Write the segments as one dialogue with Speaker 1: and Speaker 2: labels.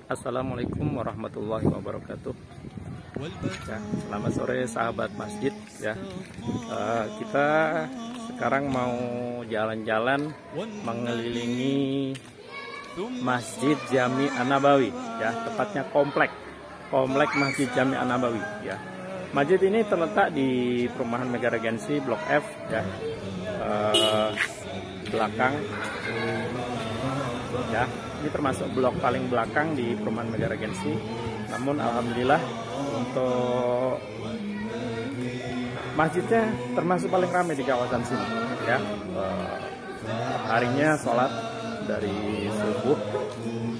Speaker 1: Assalamualaikum warahmatullahi wabarakatuh. Ya, selamat sore sahabat masjid ya. Kita sekarang mau jalan-jalan mengelilingi Masjid Jami An-Nabawi ya, tepatnya komplek Masjid Jami An-Nabawi ya. Masjid ini terletak di perumahan Mega Regency Blok F ya, belakang ya. Ini termasuk blok paling belakang di perumahan Mega Regency. Namun alhamdulillah untuk masjidnya termasuk paling ramai di kawasan sini ya. Harinya sholat dari subuh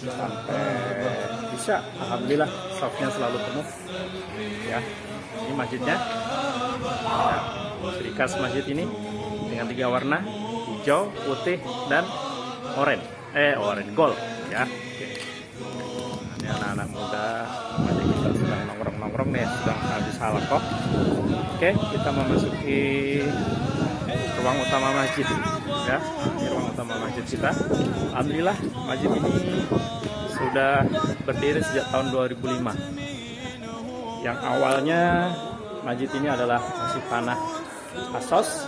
Speaker 1: sampai isya, alhamdulillah safnya selalu penuh ya. Ini masjidnya ya, ciri khas masjid ini dengan 3 warna, hijau, putih, dan oranye gold ya. Ini anak-anak muda masih kita sedang nongkrong nih, sedang habis halaqah. Oke, kita memasuki ruang utama masjid ya. Ini ruang utama masjid kita. Alhamdulillah masjid ini sudah berdiri sejak tahun 2005. Yang awalnya masjid ini adalah masih tanah asos,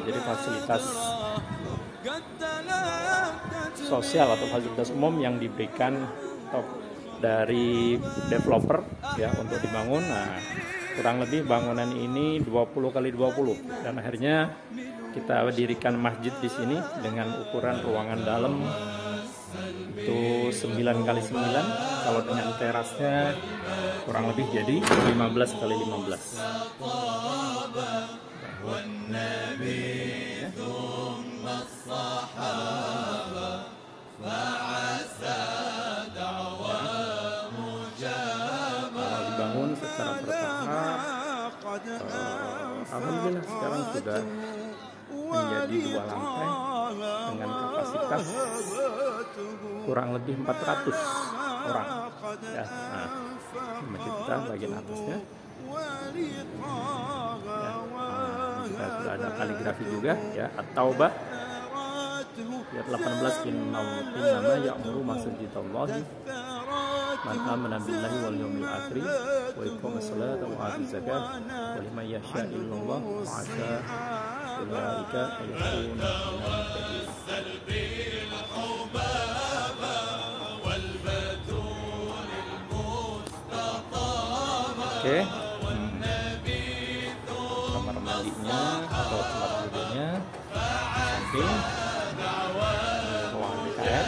Speaker 1: jadi fasilitas sosial atau fasilitas umum yang diberikan dari developer ya untuk dibangun. Nah, kurang lebih bangunan ini 20x20 dan akhirnya kita dirikan masjid di sini dengan ukuran ruangan dalam itu 9x9, kalau dengan terasnya kurang lebih jadi 15x15. Dibangun secara bertahap, alhamdulillah sekarang sudah menjadi 2 lantai dengan kapasitas kurang lebih 400 orang ya. Nah, masjid kita bagian atasnya ya, kita sudah ada kaligrafi juga ya, At-Taubah ayat 18, innama ya'muru masajidallahi man amana billahi wal yawmil akhir wa iqama sholata wa ata zakat wa liman yasha illallah wa asa ulaika yakuna Oke, kamar mandinya atau tempat duduknya samping ruangan BKR.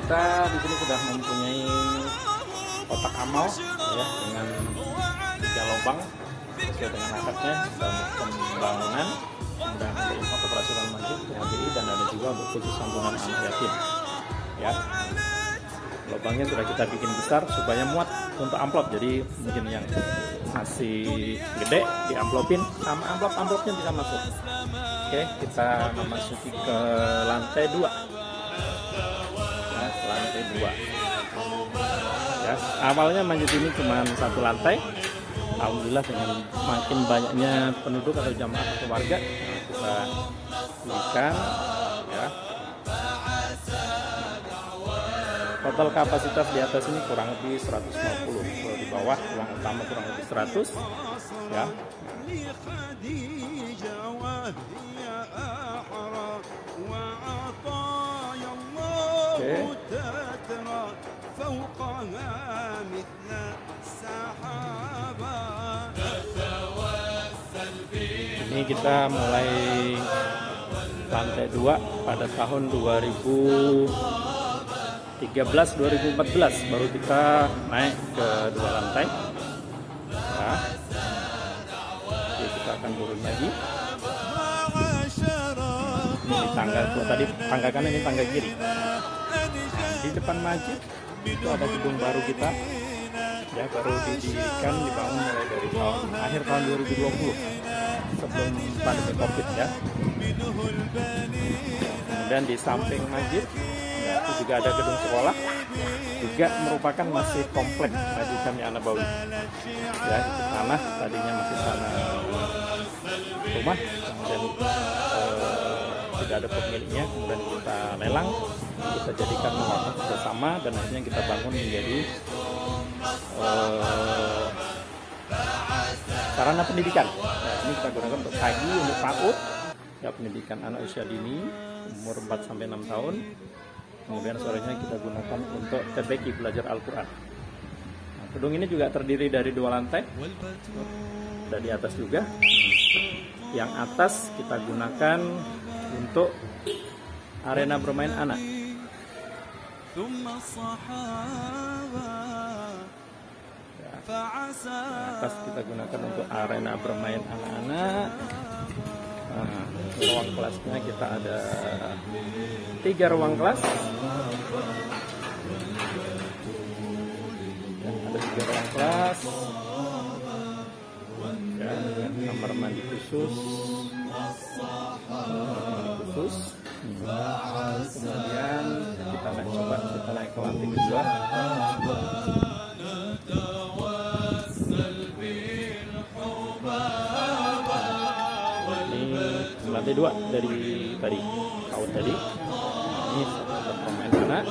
Speaker 1: Kita di sini sudah mempunyai kotak amal ya, dengan 3 lubang sesuai dengan akadnya untuk pembangunan dan untuk operasional masjid PHBI, dan ada juga untuk khusus santunan anak yatim ya. Lubangnya sudah kita bikin besar supaya muat untuk amplop, jadi mungkin yang masih gede diamplopin sama amplopnya bisa masuk. Oke, kita memasuki ke lantai 2 ya, lantai 2 ya. Awalnya masjid ini cuma 1 lantai, alhamdulillah dengan makin banyaknya penduduk atau jamaah atau warga kita berikan ya. Total kapasitas di atas ini kurang lebih 150, kalau di bawah ruang utama kurang lebih 100 ya. Oke. Ini kita mulai lantai 2 pada tahun 2013-2014 baru kita naik ke 2 lantai ya. Oke, kita akan turun lagi. Ini tangga, kalau tadi tangga kanan, ini tangga kiri. Nah, di depan masjid itu ada gedung baru kita ya, baru didirikan, dibangun mulai dari akhir tahun 2020 sebelum pandemi Covid ya. Kemudian di samping masjid itu juga ada gedung sekolah, juga merupakan masih komplek Masjid Jami An-Nabawi ya. Itu tanah tadinya masih tanah rumah, kemudian tidak ada pemiliknya, kemudian kita lelang, kita jadikan wakaf bersama, dan akhirnya kita bangun menjadi sarana pendidikan. Nah, ini kita gunakan untuk pagi, untuk PAUD, ya, pendidikan anak usia dini umur 4-6 tahun. Kemudian sorenya kita gunakan untuk TBQ, belajar Al-Quran. Nah, gedung ini juga terdiri dari 2 lantai, dan di atas juga. Yang atas kita gunakan untuk arena bermain anak. Atas kita gunakan untuk arena bermain anak-anak. Nah, ruang kelasnya kita ada 3 ruang kelas. Ya, ada 3 ruang kelas. Ya, dengan kamar mandi khusus. Kemudian kita naik ke lantai kedua. Lantai 2 dari tadi PAUD tadi. Ini tempat pemain anak.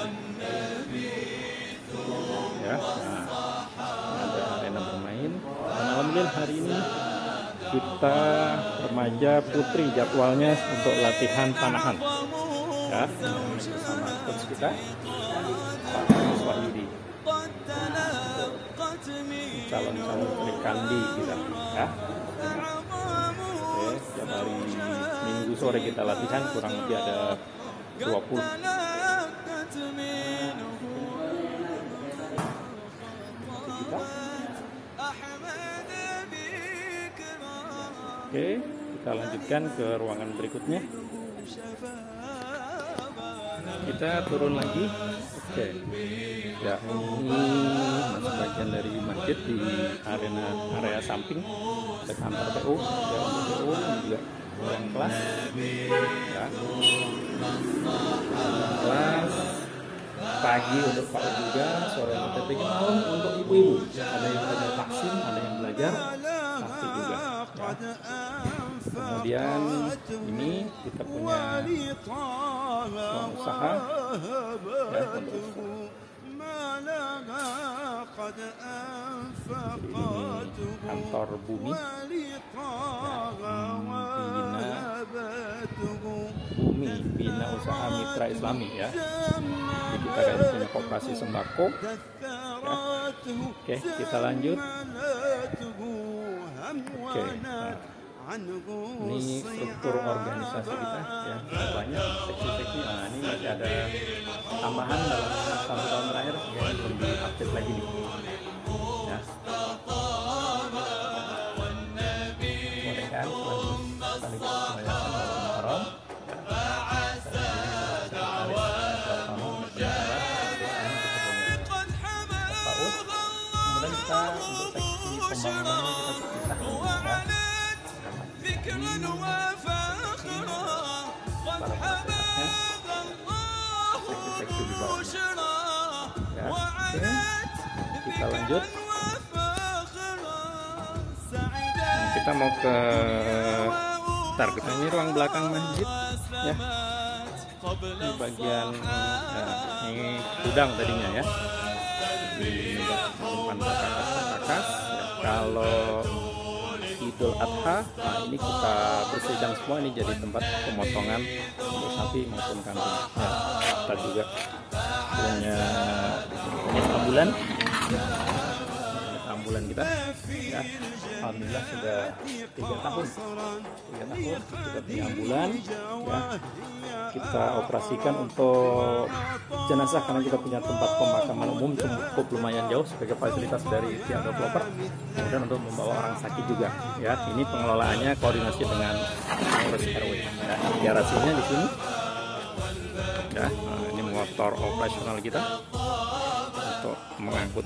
Speaker 1: Ya, nah, ada arena bermain. Dan alhamdulillah hari ini kita remaja putri jadwalnya untuk latihan panahan. Ya, bersama coach kita, Pak Wahyudi, calon-calon Trikandi kita. Ya. Setiap hari Minggu sore kita latihan, kurang lebih ada 20. Oke, kita lanjutkan ke ruangan berikutnya. Kita turun lagi. Oke, ya, ini masih bagian dari masjid di area samping. Ada kantor PU, ya, PU, ini juga ruang kelas. Ya, kelas pagi untuk Pak juga, sore untuk TPG, malam untuk ibu-ibu. Ada yang belajar vaksin, ada yang belajar vaksin juga. Ya. Kemudian ini kita punya ruang usaha, ya, untuk usaha. Ini kantor Bumi, Bina Usaha Mitra Islami, ya. Jadi kita kan punya koperasi sembako. Ya. Oke, kita lanjut. Oke, nah, ini struktur organisasi kita, ya, banyak seksi-seksi. Nah, ini masih ada tambahan dalam 1 tahun terakhir, ya, belum diupdate lagi nih. Ya. Boleh kan, sekaligus yayasan Al-Muharram. Kemudian kita untuk seksi pembangunannya kita pisah, ya. Seksi-seksi di bawahnya. Ya, oke. Kita lanjut. Nah, kita mau ke target. Nah, ini ruang belakang masjid, ya. Ini bagian, ya, ini gudang tadinya, ya. Ini simpan berkakas. Ya, kalau Idul Adha, nah ini kita bersihkan semua, ini jadi tempat pemotongan untuk sapi maupun kambing. Ya, kita juga punya ambulan, ambulan kita, ya. Alhamdulillah sudah 3 tahun kita punya ambulan, ya. Kita operasikan untuk jenazah karena kita punya tempat pemakaman umum cukup lumayan jauh sebagai fasilitas dari pihak developer. Kemudian untuk membawa orang sakit juga, ya. Ini pengelolaannya koordinasi dengan pengurus RW, ya. Garasinya di sini, ya. Nah, ini motor operasional kita untuk mengangkut,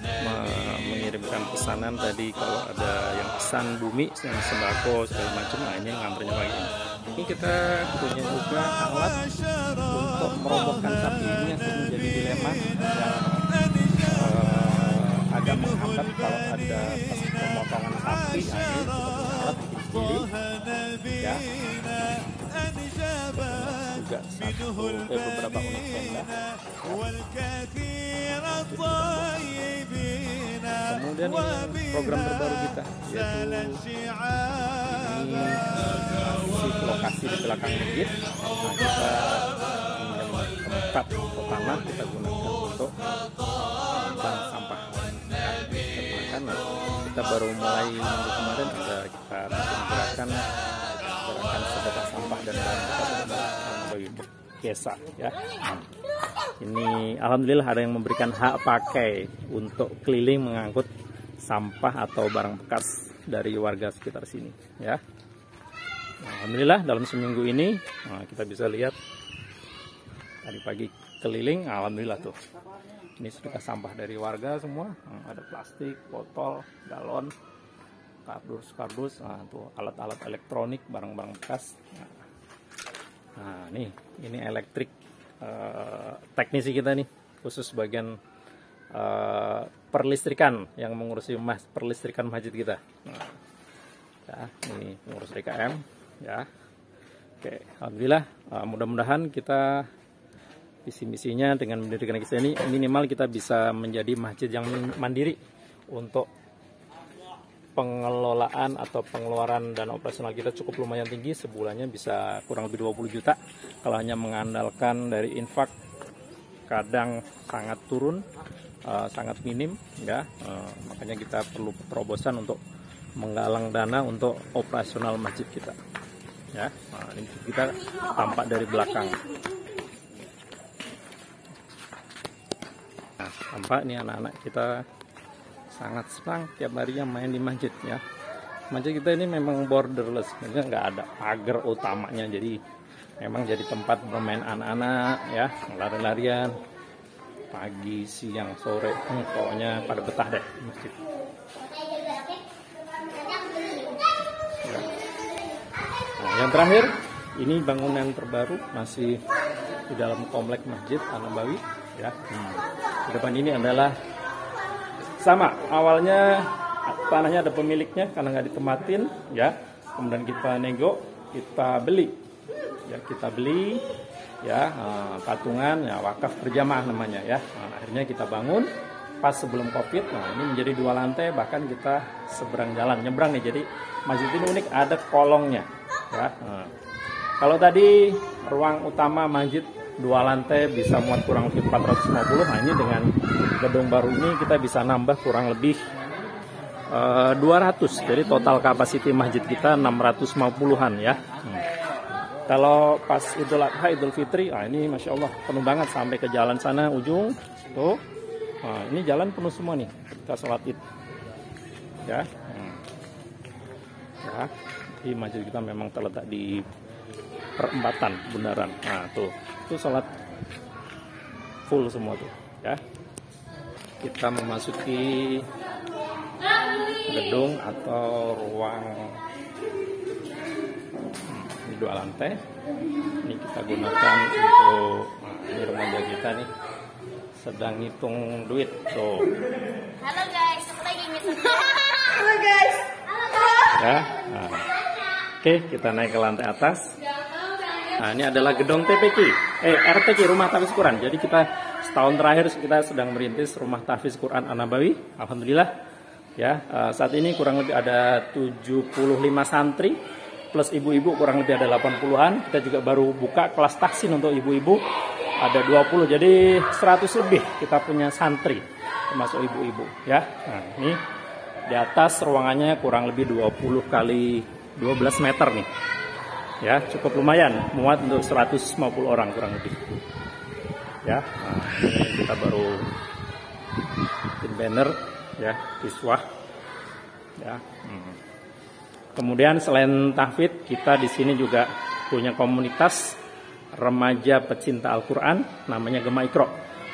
Speaker 1: mengirimkan pesanan tadi. Kalau ada yang pesan Bumi, yang sembako segala macam, nah ini ngantrinya pagi ini. Ini kita punya juga alat untuk merobohkan sapi. Ini yang sering menjadi dilema, yang agak menghambat kalau ada pemotongan sapi. Nah, ini kita punya alat bikin sendiri, ya. juga beberapa unit tenda. Kemudian ini program terbaru kita, yaitu ini lokasi di belakang masjid. Nah, kita tempat utama kita gunakan untuk bank sampah. Karena kita baru mulai minggu kemarin kita gerakan sedekah sampah dan bagi desa ya. Ini alhamdulillah ada yang memberikan hak pakai untuk keliling mengangkut sampah atau barang bekas dari warga sekitar sini ya. Alhamdulillah dalam seminggu ini kita bisa lihat tadi pagi keliling, alhamdulillah tuh. Ini sedekah sampah dari warga semua. Ada plastik, botol, galon, kardus, tuh alat-alat elektronik, barang-barang bekas. Nah, ini elektrik teknisi kita nih, khusus bagian perlistrikan yang mengurusi perlistrikan masjid kita. Nah, ya, ini pengurus DKM ya. Oke, alhamdulillah mudah-mudahan kita visi misinya dengan mendirikan kita ini minimal kita bisa menjadi masjid yang mandiri untuk pengelolaan atau pengeluaran dan operasional kita cukup lumayan tinggi, sebulannya bisa kurang lebih 20 juta. Kalau hanya mengandalkan dari infak kadang sangat turun, sangat minim ya. Makanya kita perlu terobosan untuk menggalang dana untuk operasional masjid kita ya. Nah, ini kita tampak dari belakang. Nah, tampak nih anak-anak kita sangat senang tiap harinya main di masjid ya. Masjid kita ini memang borderless, maksudnya nggak ada pagar utamanya, jadi memang jadi tempat bermain anak-anak ya, lari-larian pagi, siang, sore, pokoknya pada betah deh di masjid. Ya. Nah, yang terakhir ini bangunan terbaru masih di dalam komplek Masjid An-Nabawi ya. Di depan ini adalah sama, awalnya tanahnya ada pemiliknya karena nggak ditempatin ya, kemudian kita nego, kita beli ya, patungan ya, wakaf berjamaah namanya ya. Nah, akhirnya kita bangun pas sebelum COVID. Nah, ini menjadi 2 lantai, bahkan kita seberang jalan nyebrang nih, jadi masjid ini unik, ada kolongnya ya. Nah, kalau tadi ruang utama masjid 2 lantai bisa muat kurang lebih 450. Nah, ini dengan gedung baru ini kita bisa nambah kurang lebih 200. Jadi total kapasiti masjid kita 650-an ya. Kalau pas Idul Adha, Idul Fitri, ini Masya Allah penuh banget sampai ke jalan sana ujung tuh. Nah, ini jalan penuh semua nih kita sholat Id ya. Ya, di masjid kita memang terletak di perempatan bundaran. Nah, tuh sholat full semua tuh ya. Kita memasuki gedung atau ruang ini 2 lantai. Ini kita gunakan untuk ini remaja kita nih sedang ngitung duit tuh.
Speaker 2: Halo guys, aku lagi ngitung. Halo guys.
Speaker 1: Ya. Nah. Oke, kita naik ke lantai atas. Nah, ini adalah gedung TPQ, RTQ, Rumah Tahfiz Quran. Jadi kita setahun terakhir kita sedang merintis Rumah Tahfiz Quran An-Nabawi. Alhamdulillah ya, saat ini kurang lebih ada 75 santri plus ibu-ibu kurang lebih ada 80-an. Kita juga baru buka kelas tahsin untuk ibu-ibu, ada 20, jadi 100 lebih kita punya santri termasuk ibu-ibu ya. Nah, ini di atas ruangannya kurang lebih 20 kali 12 meter nih ya, cukup lumayan muat untuk 150 orang kurang lebih ya. Nah, ini kita baru bikin banner ya, kiswah ya. Kemudian selain tahfidz, kita di sini juga punya komunitas remaja pecinta Al-Quran, namanya Gema Iqra,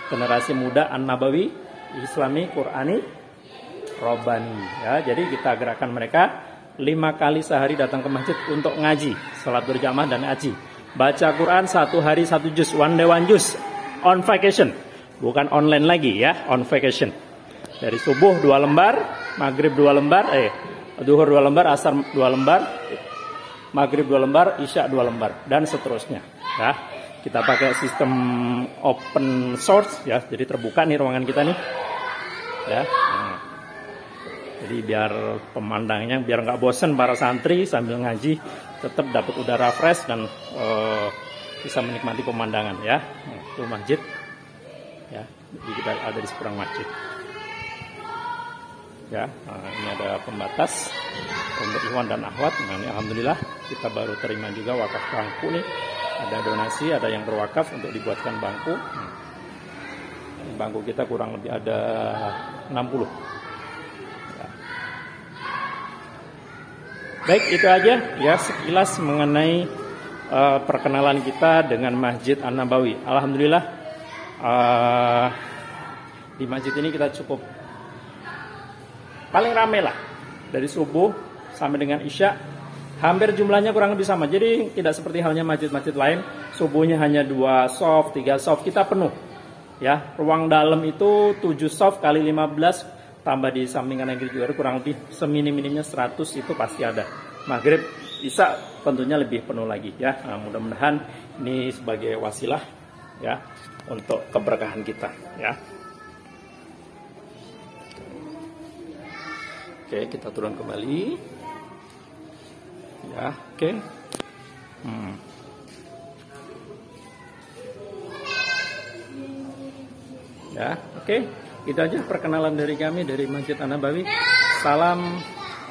Speaker 1: generasi muda An-Nabawi Islami Qurani Robani ya. Jadi kita gerakkan mereka 5 kali sehari datang ke masjid untuk ngaji, sholat berjamaah dan ngaji, baca Quran 1 hari 1 juz, one day 1 juz, on vacation, bukan online lagi ya, on vacation. Dari subuh 2 lembar, maghrib 2 lembar, duhur 2 lembar, asar 2 lembar, maghrib 2 lembar, isya 2 lembar, dan seterusnya. Ya, kita pakai sistem open source ya, jadi terbuka nih ruangan kita nih. Ya, nah. Jadi biar pemandangnya, biar nggak bosen para santri sambil ngaji, tetap dapat udara fresh dan bisa menikmati pemandangan ya. Nah, itu masjid. Ya, jadi kita ada di seberang masjid. Ya, nah, ini ada pembatas untuk ikhwan dan akhwat. Nah, ini alhamdulillah kita baru terima juga wakaf bangku nih. Ada donasi, ada yang berwakaf untuk dibuatkan bangku. Bangku kita kurang lebih ada 60. Ya. Baik, itu aja ya sekilas mengenai perkenalan kita dengan Masjid An-Nabawi. Alhamdulillah di masjid ini kita cukup paling ramai lah, dari subuh sampai dengan isya hampir jumlahnya kurang lebih sama. Jadi tidak seperti halnya masjid-masjid lain, subuhnya hanya 2 shaf, 3 shaf, kita penuh ya. Ruang dalam itu 7 shaf kali 15 tambah di samping kanan kiri juga kurang lebih seminim-minimnya 100 itu pasti ada. Maghrib isya tentunya lebih penuh lagi ya. Nah, mudah-mudahan ini sebagai wasilah ya untuk keberkahan kita ya. Oke, kita turun kembali. Ya, oke. Ya, oke. Itu aja perkenalan dari kami dari Masjid An-Nabawi. Salam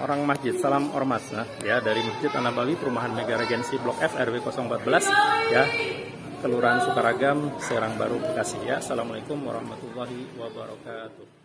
Speaker 1: orang masjid, salam ormas ya dari Masjid An-Nabawi, Perumahan Mega Regensi Blok F RW 014 ya. Kelurahan Sukaragam, Serang Baru, Bekasi ya. Assalamualaikum warahmatullahi wabarakatuh.